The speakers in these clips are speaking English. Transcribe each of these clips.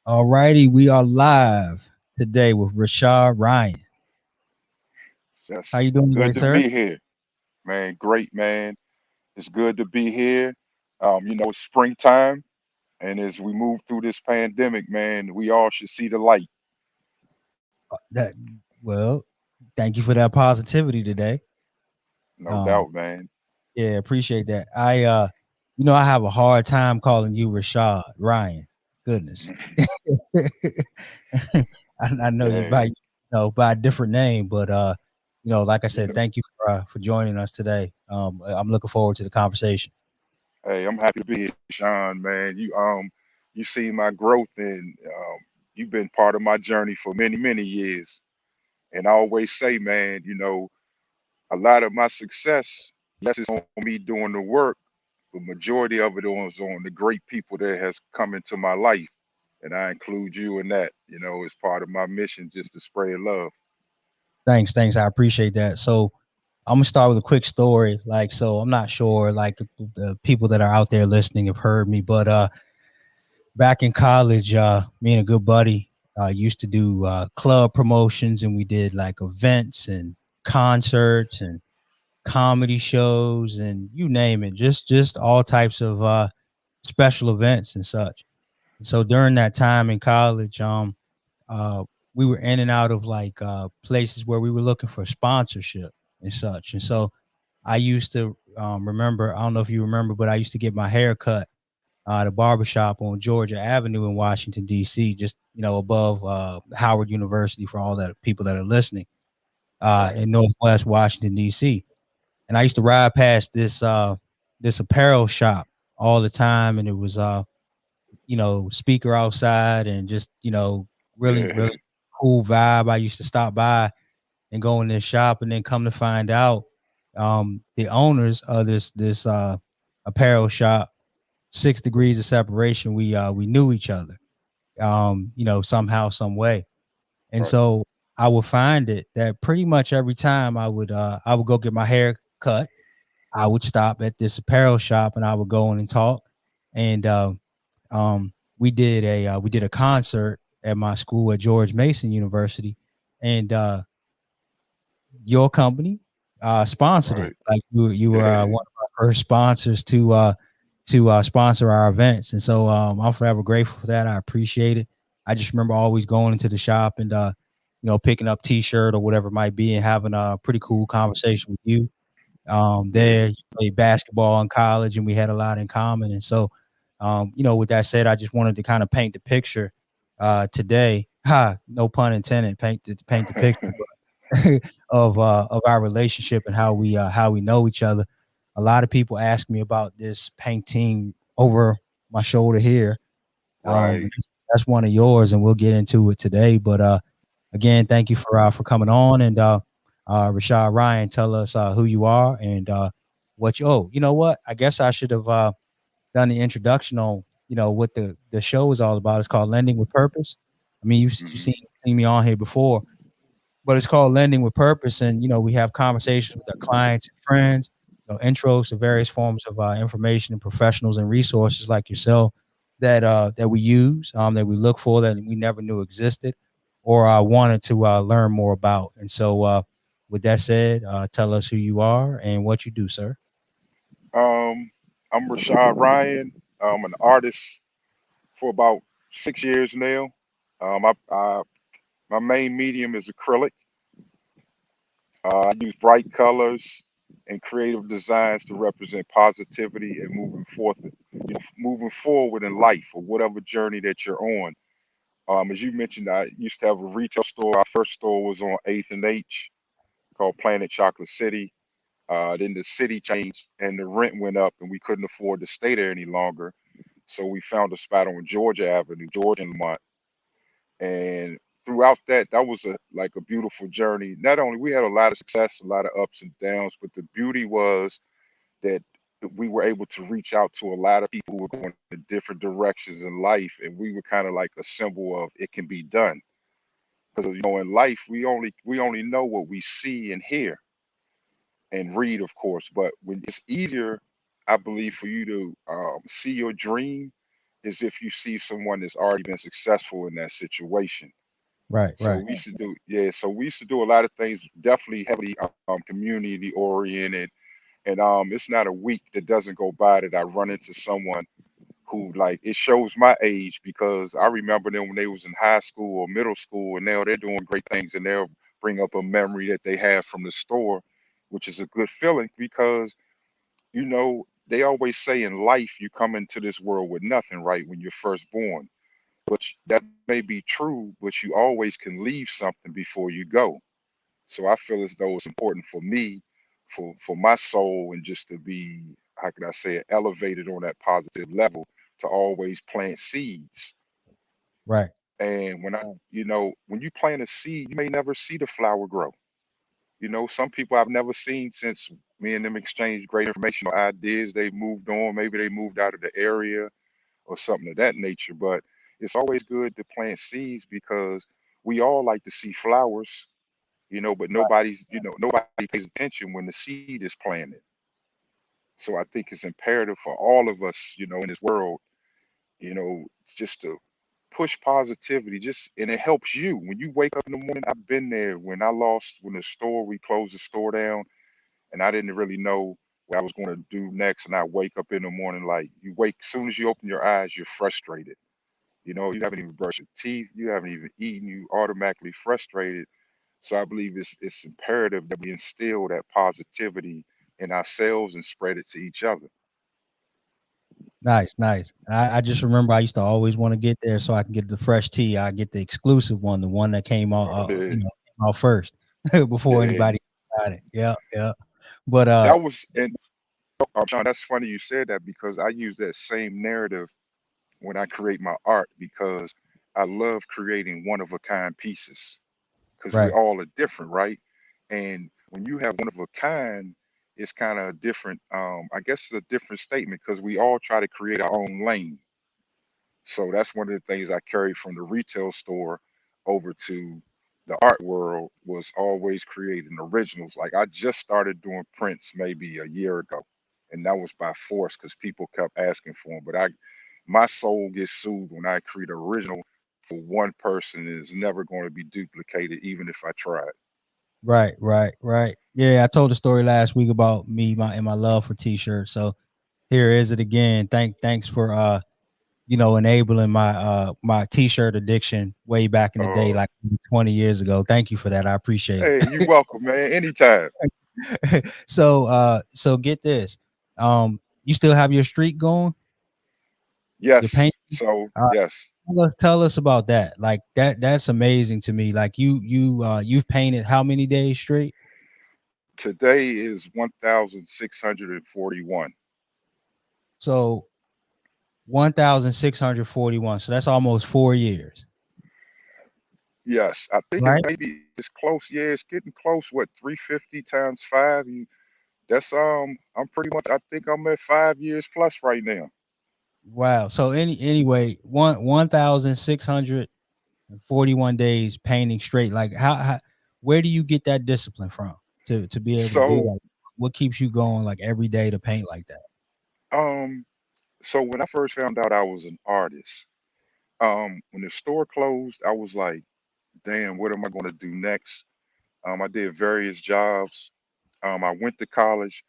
All righty, we are live today with RichshaadRyan. How Yes, you doing today, good to sir? be here, man. Great, man. It's good to be here. It's springtime, and as we move through this pandemic, man, we all should see the light. That well, thank you for that positivity today. No Um, doubt, man. yeah, appreciate that. I have a hard time calling you Rashad Ryan. Goodness, I know you Yeah, by a different name, but like I said, yeah. thank you for joining us today. I'm looking forward to the conversation. Hey, I'm happy to be here, Shawn, man. You see my growth, and you've been part of my journey for many, many years. And I always say, man, a lot of my success, yes, it's on me doing the work. The majority of it is on the great people that has come into my life, and I include you in that. As part of my mission, just to spread love. Thanks. I appreciate that. So I'm gonna start with a quick story. So I'm not sure like the people that are out there listening have heard me, but back in college, me and a good buddy used to do club promotions, and we did like events and concerts and comedy shows and you name it, just all types of special events and such. And so during that time in college, uh, we were in and out of like places where we were looking for sponsorship and such. And so I used to remember, I don't know if you remember, but I used to get my hair cut at a barbershop on Georgia Avenue in Washington, D.C., just, above Howard University for all that people that are listening Right. in Northwest Washington, D.C. And I used to ride past this apparel shop all the time. And it was, speaker outside and just, really, Yeah. really cool vibe. I used to stop by and go in this shop, and then come to find out, the owners of this apparel shop, 6 degrees of separation. We knew each other, somehow, some way. And Right. so I would find it that pretty much every time I would go get my hair cut, I would stop at this apparel shop and I would go in and talk. And um, we did a concert at my school at George Mason University, and your company sponsored it. Right. Like you were Yeah. one of our first sponsors to sponsor our events, and so I'm forever grateful for that. I appreciate it. I just remember always going into the shop and picking up T-shirt or whatever it might be, and having a pretty cool conversation with you. Yeah. There, you played basketball in college, and we had a lot in common. And so, with that said, I just wanted to kind of paint the picture today. Ha, no pun intended. Paint the picture of our relationship and how we know each other. A lot of people ask me about this painting over my shoulder here. Right. That's one of yours, and we'll get into it today. But again, thank you for coming on. And RichshaadRyan, tell us who you are and what you. Oh, you know what? I guess I should have done the introduction on what the show is all about. It's called Lending with Purpose. I mean, you've Hmm. seen me on here before, but it's called Lending with Purpose. And we have conversations with our clients and friends, intros to various forms of information and professionals and resources like yourself that we use, that we look for, that we never knew existed or wanted to learn more about. And so with that said, tell us who you are and what you do, sir. Um, I'm Rashad Ryan. I'm an artist for about 6 years now. My main medium is acrylic. I use bright colors and creative designs to represent positivity and moving forward in life or whatever journey that you're on. As you mentioned, I used to have a retail store. Our first store was on 8th and H called Planet Chocolate City. Then the city changed and the rent went up and we couldn't afford to stay there any longer. So we found a spot on Georgia Avenue, Georgia and Lamont. And throughout that, that was a beautiful journey. Not only we had a lot of success, a lot of ups and downs, but the beauty was that we were able to reach out to a lot of people who were going in different directions in life, and we were kind of like a symbol of it can be done. Because in life we only know what we see and hear and read, of course. But when it's easier, I believe, for you to see your dream as if you see someone that's already been successful in that situation. Right, So right, we used to do, yeah. So we used to do a lot of things, definitely heavily community oriented, and it's not a week that doesn't go by that I run into someone who like it shows my age because I remember them when they was in high school or middle school, and now they're doing great things, and they'll bring up a memory that they have from the store, which is a good feeling because they always say in life you come into this world with nothing, right, when you're first born. But that may be true, but you always can leave something before you go. So I feel as though it's important for me, for my soul, and just to be, how can I say it, elevated on that positive level, to always plant seeds. right. And when you plant a seed, you may never see the flower grow. Some people I've never seen since me and them exchanged great information or ideas. They moved on. Maybe they moved out of the area or something of that nature. But it's always good to plant seeds because we all like to see flowers, but nobody pays attention when the seed is planted. So I think it's imperative for all of us, in this world, just to push positivity, and it helps you when you wake up in the morning. I've been there when we closed the store down, and I didn't really know what I was going to do next. And I wake up in the morning, like as soon as you open your eyes, you're frustrated. You haven't even brushed your teeth, you haven't even eaten, you automatically frustrated. So I believe it's imperative that we instill that positivity in ourselves and spread it to each other. Nice, nice. I just remember I used to always want to get there so I can get the fresh tea. I get the exclusive one, the one that came out, Yeah, came out first before yeah. anybody got it. Yeah, yeah. But That was and John, that's funny you said that because I use that same narrative when I create my art because I love creating one of a kind pieces because we right, all are different, right? And when you have one of a kind, it's kind of different. I guess it's a different statement because we all try to create our own lane. So that's one of the things I carried from the retail store over to the art world was always creating originals. Like I just started doing prints maybe a year ago, and that was by force because people kept asking for them. But my soul gets soothed when I create original for one person and it's never going to be duplicated, even if I tried. right, right, right. Yeah, I told the story last week about me, my love for t-shirts. So here is it again. Thanks for enabling my t-shirt addiction way back in the day, Uh, like 20 years ago. Thank you for that. I appreciate hey, you welcome, man. Anytime. it. So get this. You still have your streak going? Your paint? Yes. So yes, Tell us about that. Like that's amazing to me. Like you've painted how many days straight? today is 1,641. So 1,641. So that's almost 4 years, Yes, I think right? it's close. Yeah, it's getting close. What, 350 times five? That's I'm pretty much. I think I'm at 5 years plus right now. Wow. So anyway, 1,641 days painting straight. Like how where do you get that discipline from to be able to do So like what keeps you going like every day to paint like that? um, so when I first found out I was an artist, when the store closed, I was like, damn, what am I going to do next? I did various jobs. I went to college,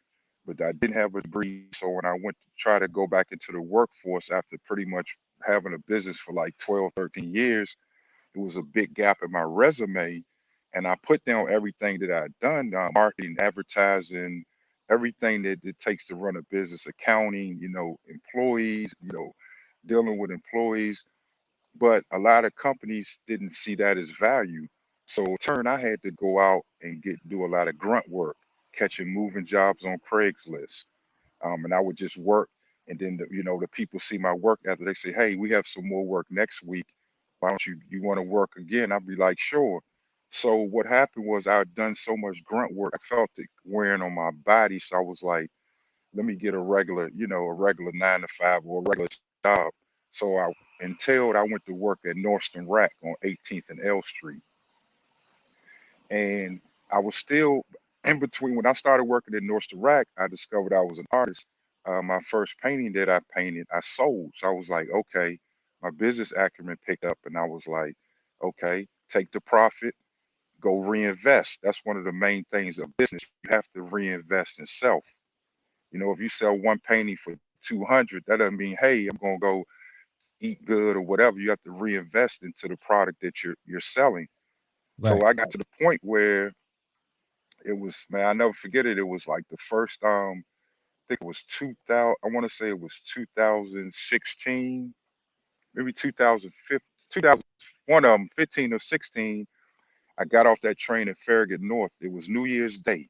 but I didn't have a degree. So when I went to try to go back into the workforce after pretty much having a business for like 12, 13 years, it was a big gap in my resume. And I put down everything that I'd done, marketing, advertising, everything that it takes to run a business, accounting, employees, dealing with employees. But a lot of companies didn't see that as value. So in turn, I had to go out and do a lot of grunt work, catching moving jobs on Craigslist. And I would just work, and then the people see my work after they say, "Hey, we have some more work next week. Why don't you want to work again?" I'd be like, "Sure." So what happened was I'd done so much grunt work, I felt it wearing on my body. So I was like, "Let me get a regular 9 to 5 or a regular job." So I entailed I went to work at Norston Rack on 18th and L Street, and I was still in between. When I started working at Norston Rack, I discovered I was an artist. my first painting that I painted, I sold. So I was like, okay, my business acumen picked up, and I was like, okay, take the profit, go reinvest. That's one of the main things of business. You have to reinvest in self. If you sell one painting for 200, that doesn't mean, hey, I'm gonna go eat good or whatever. You have to reinvest into the product that you're selling. So Right. I got to the point where it was, man, I never forget it. It was like the first I think it was 2000. I want to say it was 2016, maybe 2015, 2000, one of them, 15 or 16. I got off that train at Farragut North. It was New Year's Day.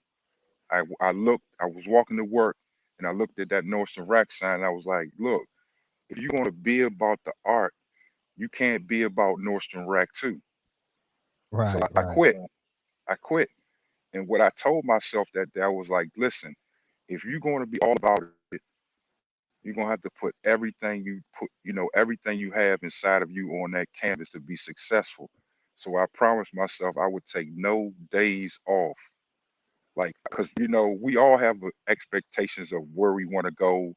I looked, I was walking to work, and I looked at that Nordstrom Rack sign. And I was like, look, if you're going to be about the art, you can't be about Nordstrom Rack too. So Right. I Right. quit. I quit. And what I told myself that day, I was like, listen, if you're going to be all about it, you're gonna have to put everything you have inside of you on that canvas to be successful. So I promised myself I would take no days off. Like, because we all have expectations of where we want to go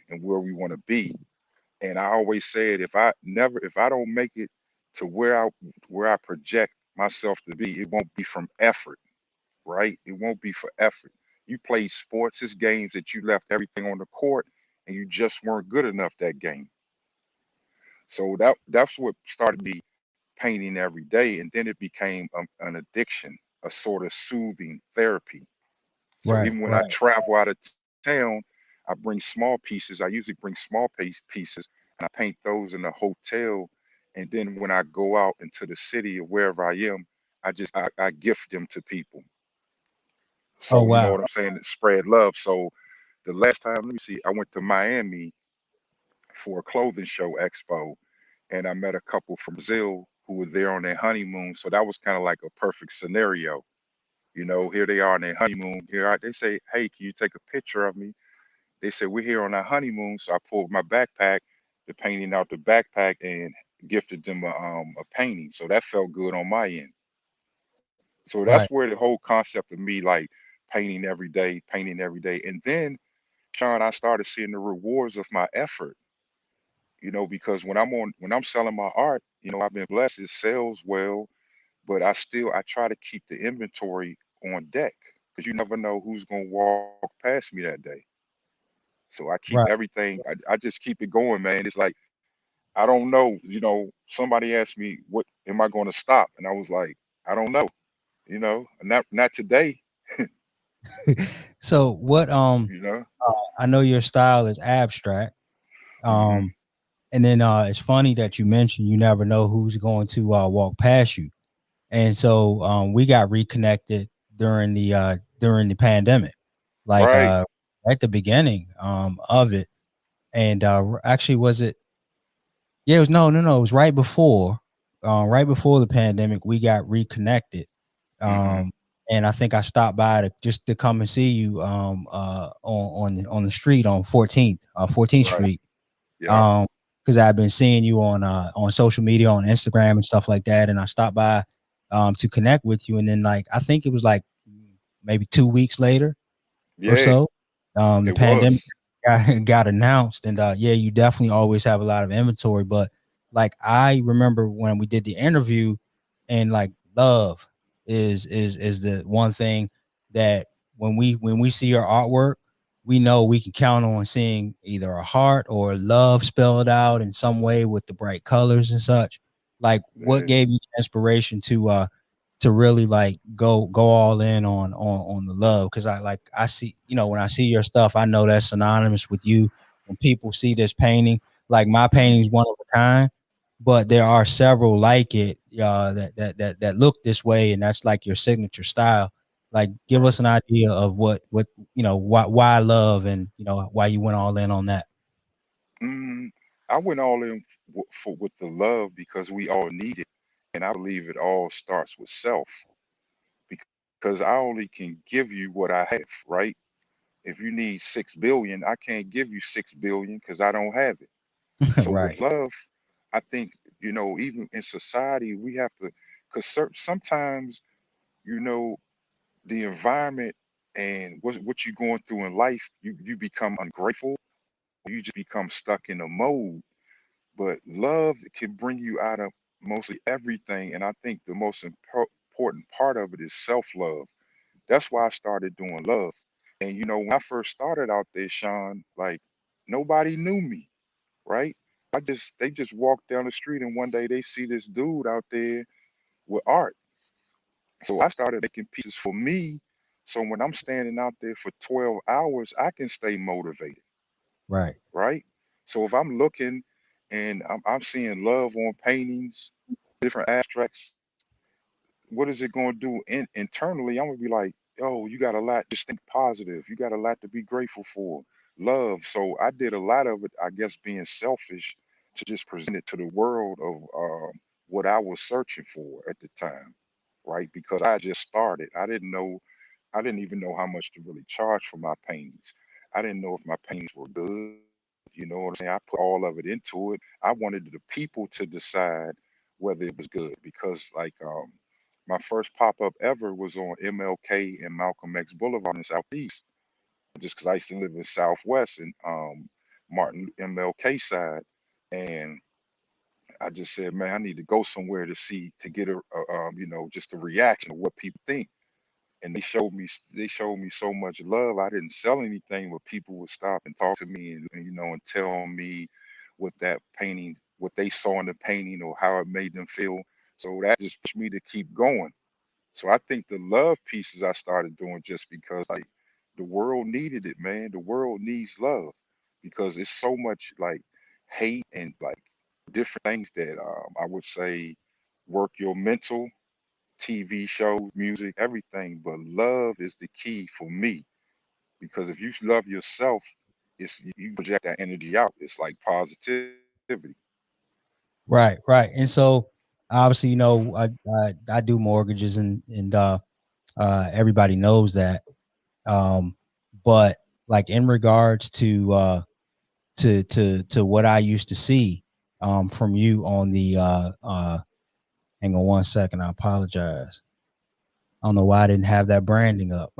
and where we want to be. And I always said, if I don't make it to where I project myself to be, it won't be from effort, right? It won't be for effort. You played sports, it's games that you left everything on the court and you just weren't good enough that game. So that's what started me painting every day. And then it became an addiction, a sort of soothing therapy. So Right. even when I Right. travel out of town, I bring small pieces. I usually bring small pieces and I paint those in a hotel. And then when I go out into the city or wherever I am, I gift them to people. Oh So you know wow. what I'm saying? Spread love. So the last time, let me see, I went to Miami for a clothing show expo, and I met a couple from Brazil who were there on their honeymoon. So that was kind of like a perfect scenario. Here they are on their honeymoon. They say, "Hey, can you take a picture of me?" They said, "We're here on our honeymoon." So I pulled my backpack, the painting out the backpack, and gifted them a painting. So that felt good on my end. So that's Right. where the whole concept of me like painting every day. And then, Shawn, I started seeing the rewards of my effort, because when I'm selling my art, I've been blessed, it sells well, but I try to keep the inventory on deck because you never know who's gonna walk past me that day. So I keep Right. everything, I just keep it going, man. It's like I don't know, somebody asked me, what am I gonna stop? And I was like, I don't know, not today, So what you know. I know your style is abstract. Hmm. Um and then it's funny that you mentioned you never know who's going to walk past you. And so we got reconnected during the pandemic. Like Right. at the beginning of it. And actually was it yeah, it was no, it was right before the pandemic we got reconnected. Hmm. Um, and I think I stopped by just to come and see you on the street on 14th Right. Street. Yeah. Um, because I've been seeing you on social media, on Instagram and stuff like that, and I stopped by to connect with you. And then like I think it was like maybe 2 weeks later or Yeah, so, the it was. pandemic got announced, and yeah, you definitely always have a lot of inventory. But like I remember when we did the interview, and like love is the one thing that when we see your artwork, we know we can count on seeing either a heart or love spelled out in some way with the bright colors and such. Like, what Yeah. gave you the inspiration to really like go all in on the love? Because I see, when I see your stuff, I know that's synonymous with you. When people see this painting, like my painting Hmm. is one of a kind, but there are several like it that look this way, and that's like your signature style. Like, give Right. us an idea of what why love, and why you went all in on that. Mm, I went all in with the love because we all need it, and I believe it all starts with self. Because I only can give you what I have, right? If you need 6 billion, I can't give you 6 billion because I don't have it. So with Right. love, I think even in society we have to, because sometimes you know the environment. And what you're going through in life, you become ungrateful, you just become stuck in a mode. But love can bring you out of mostly everything. And I think the most important part of it is self-love. That's why I started doing love. And when I first started out there, Shawn, like nobody knew me, right? They just walked down the street and one day they see this dude out there with art. So I started making pieces for me. So when I'm standing out there for 12 hours, I can stay motivated, Right. right? So if I'm looking and I'm seeing love on paintings, different abstracts, what is it going to do internally? I'm going to be like, yo, you got a lot. Just think positive. You got a lot to be grateful for. Love. So I did a lot of it, I guess, being selfish to just present it to the world of what I was searching for at the time, right? Because I just started. I didn't even know how much to really charge for my paintings. I didn't know if my paintings were good. You know what I'm saying? I put all of it into it. I wanted the people to decide whether it was good because, like, my first pop up ever was on MLK and Malcolm X Boulevard in Southeast, just because I used to live in Southwest and Martin MLK side, and I just said, man, I need to go somewhere to get just a reaction of what people think. And they showed me so much love. I didn't sell anything, but people would stop and talk to me and tell me what that painting, what they saw in the painting or how it made them feel. So that just pushed me to keep going. So I think the love pieces I started doing just because like the world needed it, man. The world needs love because it's so much like hate and like different things that I would say work your mental, TV shows, music, everything. But love is the key for me because if you love yourself, you project that energy out. It's like positivity. Right. Right. And so obviously, I do mortgages and everybody knows that. Um, but like in regards to what I used to see from you on the hang on one second, I apologize. I don't know why I didn't have that branding up.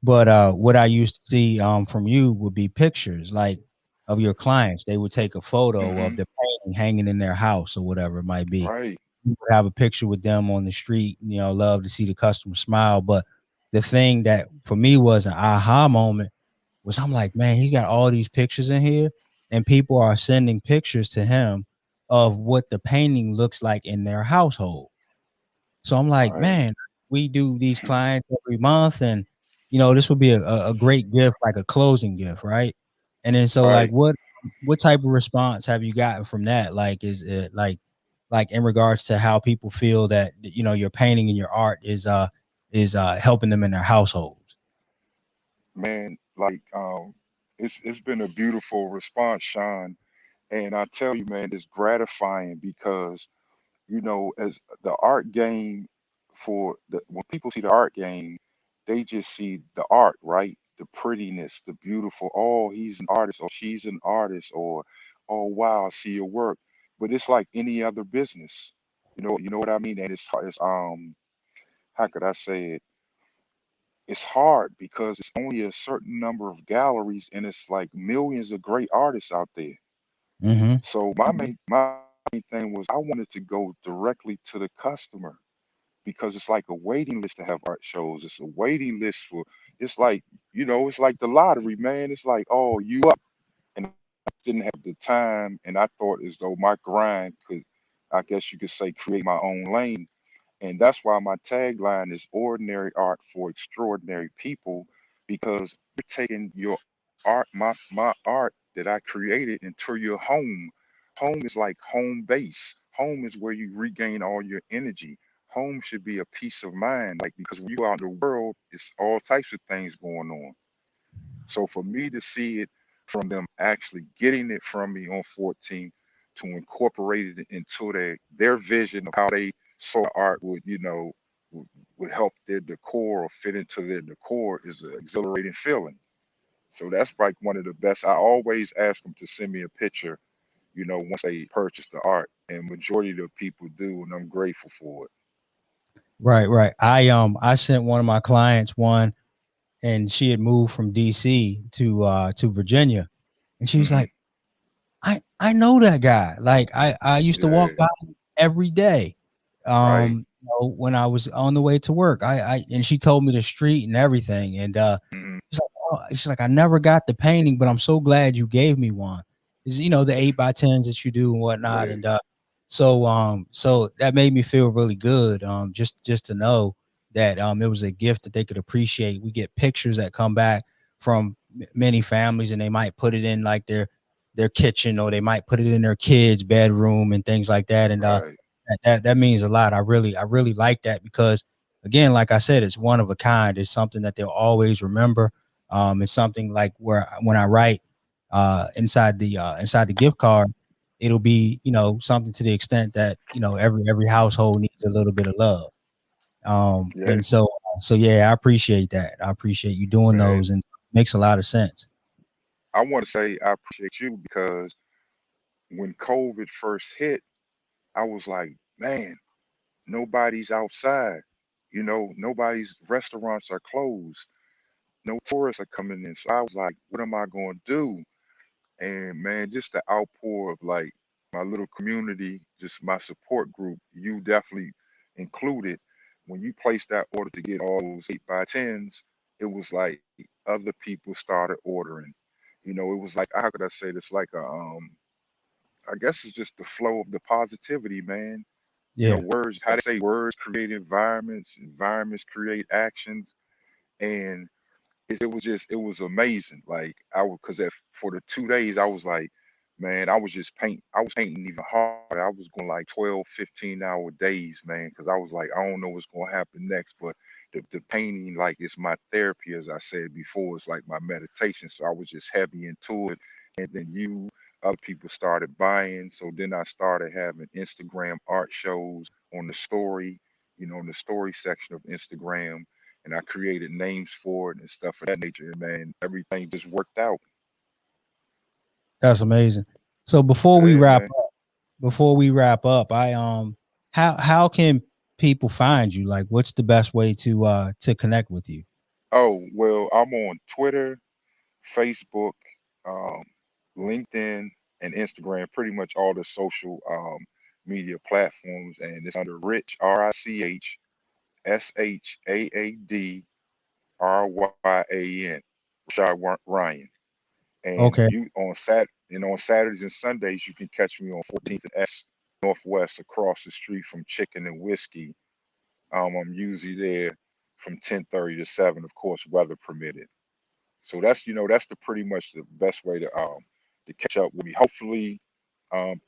But what I used to see from you would be pictures like of your clients. They would take a photo of Hmm. the painting hanging in their house or whatever it might be. Right, You would have a picture with them on the street, love to see the customer smile. But the thing that for me was an aha moment was I'm like, man, he's got all these pictures in here, and people are sending pictures to him of what the painting looks like in their household. So I'm like, right, man, we do these clients every month, and this would be a great gift, like a closing gift, right? And then so like, right. what type of response have you gotten from that? Like, is it like in regards to how people feel that your painting and your art is helping them in their households? Man, like it's been a beautiful response, Shawn. And I tell you, man, it's gratifying because as the art game when people see the art game, they just see the art, right? The prettiness, the beautiful. Oh, he's an artist, or she's an artist, or oh wow, I see your work. But it's like any other business. You know what I mean? And it's how could I say it? It's hard because it's only a certain number of galleries and it's like millions of great artists out there. Mm-hmm. So my main thing was I wanted to go directly to the customer because it's like a waiting list to have art shows. It's a waiting list for it's like, it's like the lottery, man. It's like, oh, you up. And I didn't have the time and I thought as though my grind could, I guess you could say, create my own lane. And that's why my tagline is ordinary art for extraordinary people, because you're taking your art, my art that I created into your home. Home is like home base. Home is where you regain all your energy. Home should be a peace of mind, like because when you out in the world, it's all types of things going on. So for me to see it from them actually getting it from me on 14 to incorporate it into their vision of how they saw art would help their decor or fit into their decor is an exhilarating feeling. So that's like one of the best. I always ask them to send me a picture, once they purchase the art, and majority of the people do, and I'm grateful for it. Right, right. I sent one of my clients one, and she had moved from DC to Virginia, and she was Hmm. like, I know that guy. Like I used to Yeah. walk by him every day. Right. When I was on the way to work. I and she told me the street and everything. And Hmm. she's like, I never got the painting, but I'm so glad you gave me one. Is the 8x10s that you do and whatnot. Yeah. And so that made me feel really good. Just to know that it was a gift that they could appreciate. We get pictures that come back from many families, and they might put it in like their kitchen, or they might put it in their kids' bedroom and things like that. And Right. that means a lot. I really like that, because again, like I said, it's one of a kind. It's something that they'll always remember. It's something like where when I write inside the gift card, it'll be something to the extent that every household needs a little bit of love. Yeah, And so yeah, I appreciate that. I appreciate you doing man. those, and makes a lot of sense. I want to say I appreciate you because when COVID first hit, I was like, man, nobody's outside. Nobody's restaurants are closed. No tourists are coming in. So I was like, what am I going to do? And man, just the outpour of like my little community, just my support group, you definitely included. When you placed that order to get all those 8x10s, it was like other people started ordering. It was like, how could I say this? Like I guess it's just the flow of the positivity, man. Yeah, Words, how they say words create environments, environments create actions. And it was amazing. Like I was, because for the 2 days I was like, man, I was painting even harder. I was going like 12, 15-hour days, man, because I was like, I don't know what's going to happen next. But the painting, like, it's my therapy, as I said before. It's like my meditation. So I was just heavy into it. And then other people started buying. So then I started having Instagram art shows on the story, in the story section of Instagram, and I created names for it and stuff of that nature. And man, everything just worked out. that's amazing. So Yeah, man. before we wrap up, how can people find you? Like, what's the best way to connect with you? Oh, well, I'm on Twitter, Facebook, um, LinkedIn, and Instagram, pretty much all the social media platforms. And it's under Rich, RichshaadRyan, Rashad Ryan. And Okay, on Saturdays and Sundays, you can catch me on 14th and S Northwest, across the street from Chicken and Whiskey. I'm usually there from 10:30 to 7, of course, weather permitted. So that's the pretty much the best way to catch up with me. Hopefully,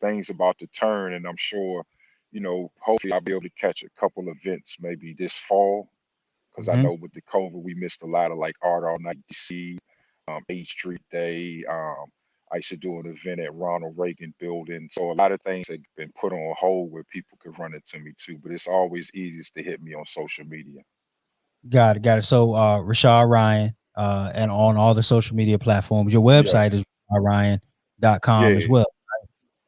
things about to turn, and I'm sure, hopefully I'll be able to catch a couple events maybe this fall, because I hmm know with the COVID we missed a lot of like Art All Night DC, 8th Street Day. I used to do an event at Ronald Reagan Building. So a lot of things have been put on hold where people could run into me too. But it's always easiest to hit me on social media. got it. So Rashad Ryan, and on all the social media platforms. Your Yes. website is ryan.com as Yeah. well,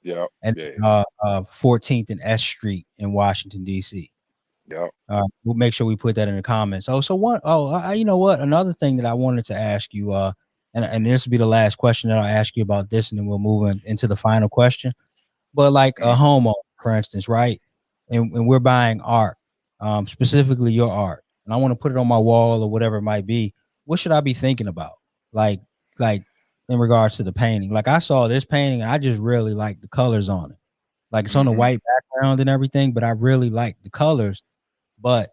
Yeah. and Yeah. 14th and S Street in Washington D.C. Yeah. We'll make sure we put that in the comments. Oh, so what? Oh, you know what? Another thing that I wanted to ask you, and this will be the last question that I'll ask you about this, and then we'll move into the final question. But like a Mhm. homeowner, for instance, right? And we're buying art, specifically your art, and I want to put it on my wall or whatever it might be. What should I be thinking about? Like, like in regards to the painting. Like I saw this painting, and I just really like the colors on it. Like it's on a Mhm. white background and everything, but I really like the colors. But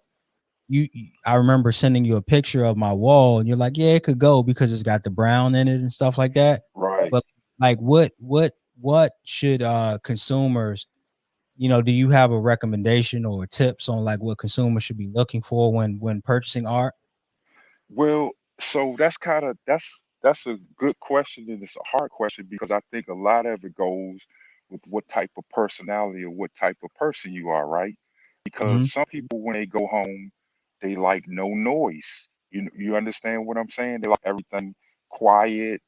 I remember sending you a picture of my wall, and you're like, yeah, it could go because it's got the brown in it and stuff like that. Right. But like, what should consumers, do you have a recommendation or tips on like what consumers should be looking for when purchasing art? Well, so that's a good question, and it's a hard question because I think a lot of it goes with what type of personality or what type of person you are, right? Hmm. Because some people, when they go home, they like no noise. You understand what I'm saying? They like everything quiet.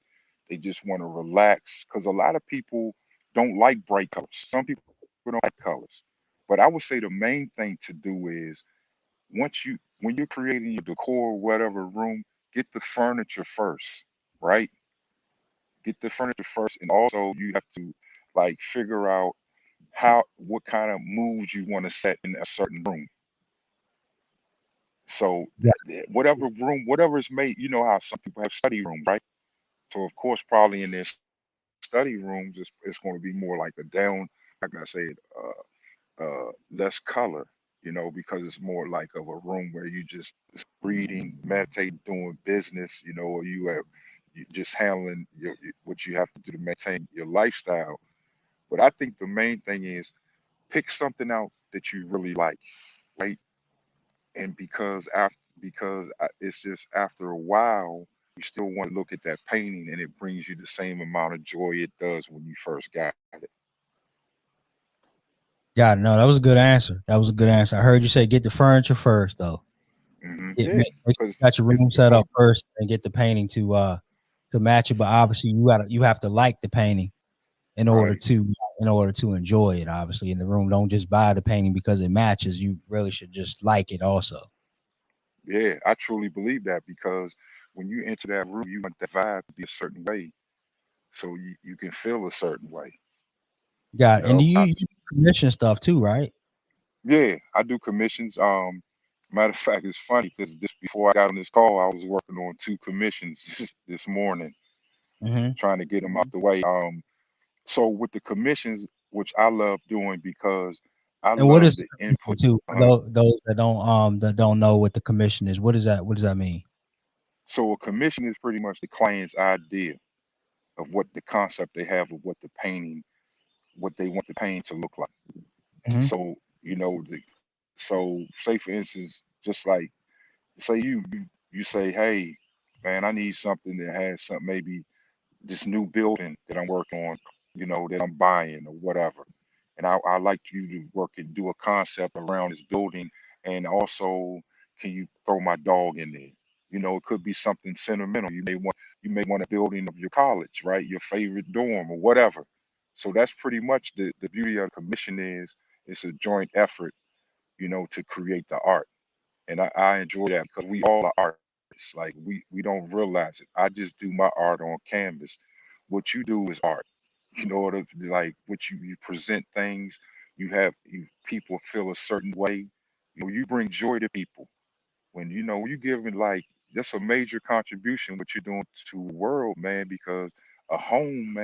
They just want to relax. Because a lot of people don't like bright colors. Some people don't like colors. But I would say the main thing to do is, when you're creating your decor, whatever room, get the furniture first, right? Get the furniture first, and also you have to like figure out what kind of moods you want to set in a certain room. So Yeah, whatever room, whatever is made, you know how some people have study rooms, right? So of course, probably in their study rooms, it's going to be more like a down, how can I say it, less color, because it's more like of a room where you just reading, meditating, doing business, or you just handling what you have to do to maintain your lifestyle. But I think the main thing is pick something out that you really like, right? And it's just after a while, you still want to look at that painting, and it brings you the same amount of joy it does when you first got it. got it. No, that was a good answer. That was a good answer. I heard you say get the furniture first, though. Yeah, Make sure because you got your room it's set like, up first and get the painting to match it. But obviously, you have to like the painting in order right. to enjoy it. Obviously, in the room, don't just buy the painting because it matches. You really should just like it also. Yeah, I truly believe that because when you enter that room, you want that vibe to be a certain way, so you can feel a certain way. Got You it. And know, I, you commission stuff too, right? yeah, I do commissions. Matter of fact, it's funny because just before I got on this call, I was working on two commissions this morning, Mm-hmm. trying to get them out the way. So with the commissions, which I love doing because I And what love is the a commission input. too? For Uh, those that don't know what the commission is, what is that? What does that mean? so a commission is pretty much the client's idea of what the concept they have of what they want the painting to look like. Mm-hmm. So so say for instance, just like say you say, hey, man, I need something that has some maybe this new building that I'm working on, that I'm buying or whatever. And I like you to work and do a concept around this building. And also, can you throw my dog in there? It could be something sentimental. You may want a building of your college, right? Your favorite dorm or whatever. So that's pretty much the beauty of the commission is it's a joint effort, to create the art. And I enjoy that because we all are artists. Like we don't realize it. I just do my art on canvas. What you do is art. Like what you present things, people feel a certain way. You bring joy to people when you giving like that's a major contribution what you're doing to the world, man, because a home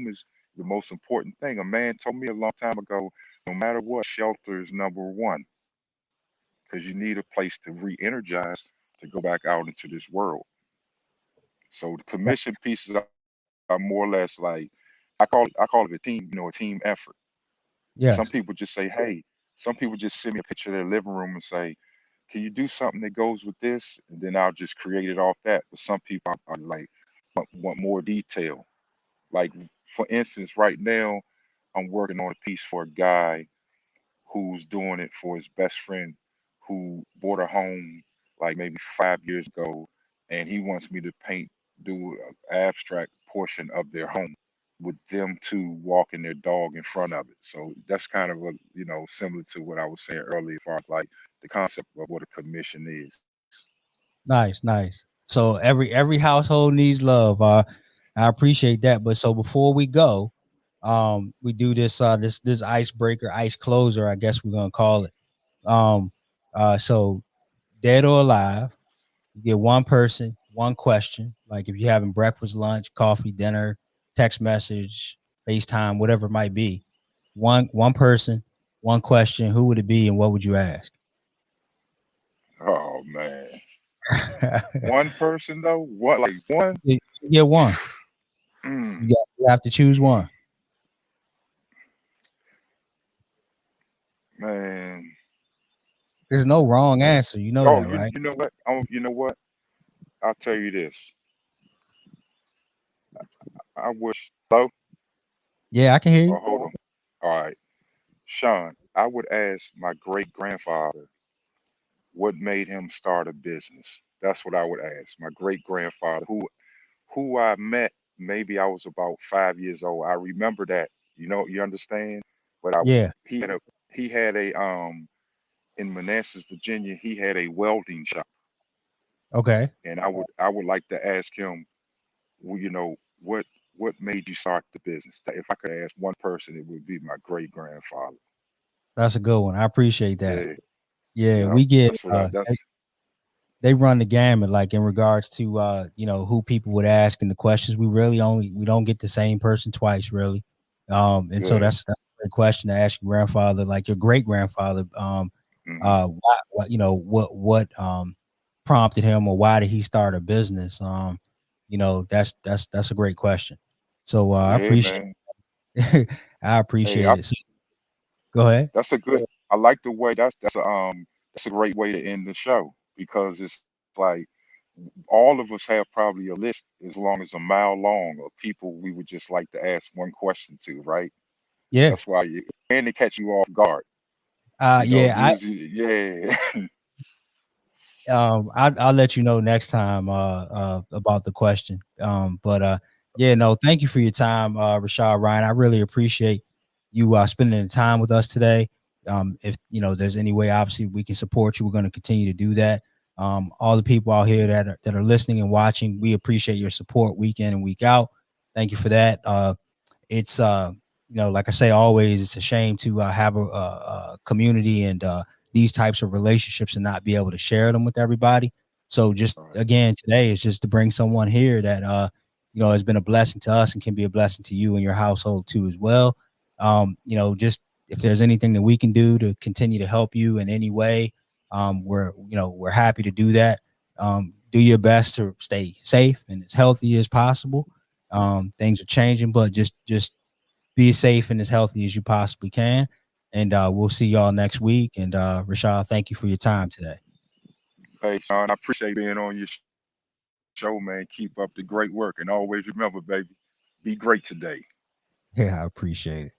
is the most important thing. A man told me a long time ago, no matter what, shelter is number one because you need a place to re-energize to go back out into this world. So the commission pieces are more or less like I call it a team effort. Some Yes. people just say, hey, some people just send me a picture of their living room and say, can you do something that goes with this? And then I'll just create it off that. But some people are like want more detail. Like for instance, right now I'm working on a piece for a guy who's doing it for his best friend who bought a home like maybe 5 years ago, and he wants me to do an abstract portion of their home with them two walking their dog in front of it. So that's kind of similar to what I was saying earlier, as far as like the concept of what a commission is. Nice, nice. So every household needs love. I appreciate that. But so before we go, we do this icebreaker, ice closer, I guess we're gonna call it. Um, so dead or alive, you get one person, one question. Like if you're having breakfast, lunch, coffee, dinner, text message, FaceTime, whatever it might be. One person, one question. Who would it be, and what would you ask? Oh man, one person though, what like one? You get one. Mm, You have to choose one. man. There's no wrong answer. You know Oh, that, right? you know what? You know what? I'll tell you this. I wish. Hello? Yeah, I can hear Oh, you. hold on. All right. Shawn, I would ask my great grandfather what made him start a business. That's what I would ask. My great grandfather, who I met, maybe I was about 5 years old. I remember that. You understand? But Yeah. he had a in Manassas, Virginia, he had a welding shop. Okay. and I would like to ask him, well, what made you start the business? If I could ask one person, it would be my great grandfather. That's a good one. I appreciate that. Yeah, Yeah, yeah. we get That's what I. That's they run the gamut, like in regards to who people would ask and the questions. We don't get the same person twice, really. And so yeah. that's a great question to ask your grandfather, like your great grandfather. Hmm. What prompted him, or why did he start a business? That's a great question. So I Yeah, appreciate man. I Hey, appreciate it. So, go ahead. that's a good. I like the way. That's a great way to end the show because it's like all of us have probably a list as long as a mile long of people we would just like to ask one question to, right? Yeah. That's why and to catch you off guard. Yeah, Usually, yeah. I'll let you know next time about the question. But yeah, no, thank you for your time, RichshaadRyan. I really appreciate you spending the time with us today. If there's any way, obviously, we can support you, we're going to continue to do that. All the people out here that are listening and watching, we appreciate your support week in and week out. Thank you for that. It's like I say always, it's a shame to have a community and these types of relationships and not be able to share them with everybody. So just All right. again today is just to bring someone here that has been a blessing to us and can be a blessing to you and your household too as well. Just if there's anything that we can do to continue to help you in any way, we're happy to do that. Do your best to stay safe and as healthy as possible. Things are changing, but just be as safe and as healthy as you possibly can. And we'll see y'all next week. And Rashad, thank you for your time today. Hey, Shawn, I appreciate being on your show, man. Keep up the great work, and always remember, baby, be great today. Yeah, I appreciate it.